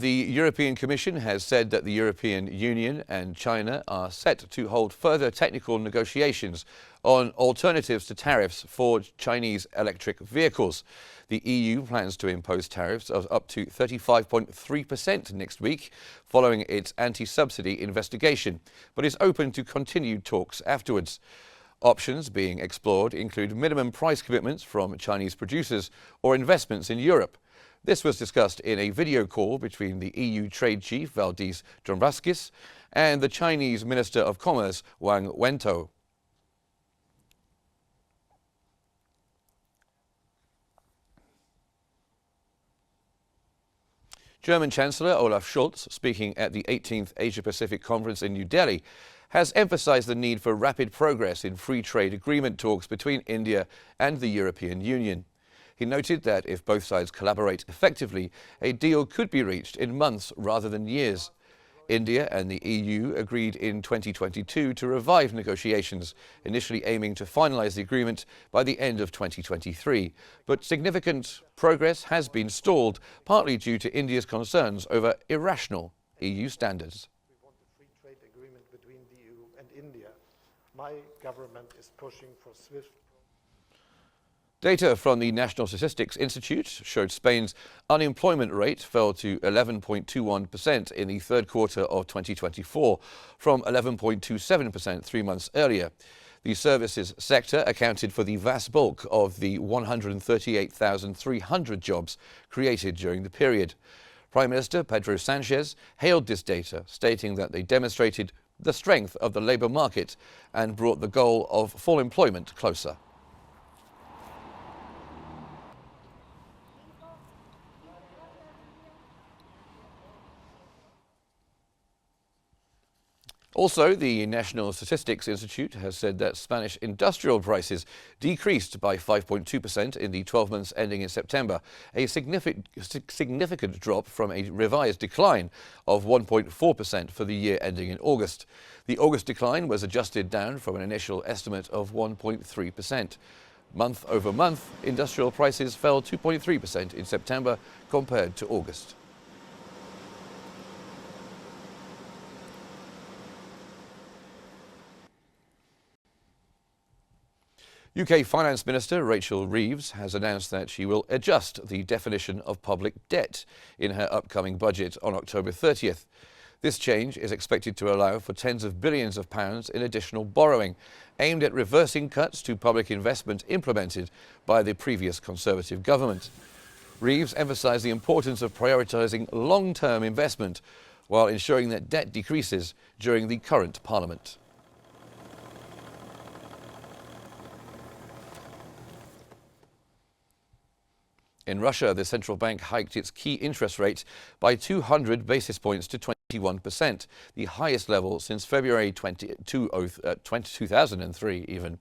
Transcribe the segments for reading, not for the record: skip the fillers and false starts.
The European Commission has said that the European Union and China are set to hold further technical negotiations on alternatives to tariffs for Chinese electric vehicles. The EU plans to impose tariffs of up to 35.3% next week, following its anti-subsidy investigation, but is open to continued talks afterwards. Options being explored include minimum price commitments from Chinese producers or investments in Europe. This was discussed in a video call between the EU trade chief Valdis Dombrovskis and the Chinese Minister of Commerce Wang Wentao. German Chancellor Olaf Scholz, speaking at the 18th Asia-Pacific Conference in New Delhi, has emphasized the need for rapid progress in free trade agreement talks between India and the European Union. He noted that if both sides collaborate effectively, a deal could be reached in months rather than years. India and the EU agreed in 2022 to revive negotiations, initially aiming to finalize the agreement by the end of 2023. But significant progress has been stalled, partly due to India's concerns over irrational EU standards. We want a free trade agreement between the EU and India. My government is pushing for swift. Data from the National Statistics Institute showed Spain's unemployment rate fell to 11.21% in the third quarter of 2024, from 11.27% 3 months earlier. The services sector accounted for the vast bulk of the 138,300 jobs created during the period. Prime Minister Pedro Sanchez hailed this data, stating that they demonstrated the strength of the labour market and brought the goal of full employment closer. Also, the National Statistics Institute has said that Spanish industrial prices decreased by 5.2% in the 12 months ending in September, a significant drop from a revised decline of 1.4% for the year ending in August. The August decline was adjusted down from an initial estimate of 1.3%. Month over month, industrial prices fell 2.3% in September compared to August. UK Finance Minister Rachel Reeves has announced that she will adjust the definition of public debt in her upcoming budget on October 30th. This change is expected to allow for tens of billions of pounds in additional borrowing, aimed at reversing cuts to public investment implemented by the previous Conservative government. Reeves emphasised the importance of prioritising long-term investment while ensuring that debt decreases during the current Parliament. In Russia, the central bank hiked its key interest rate by 200 basis points to 21%, the highest level since February 2003 even.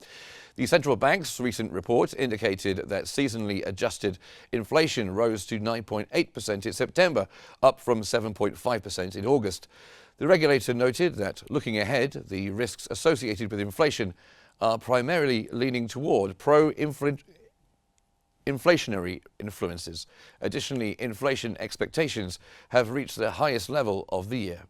The central bank's recent report indicated that seasonally adjusted inflation rose to 9.8% in September, up from 7.5% in August. The regulator noted that, looking ahead, the risks associated with inflation are primarily leaning toward inflationary influences. Additionally, inflation expectations have reached their highest level of the year.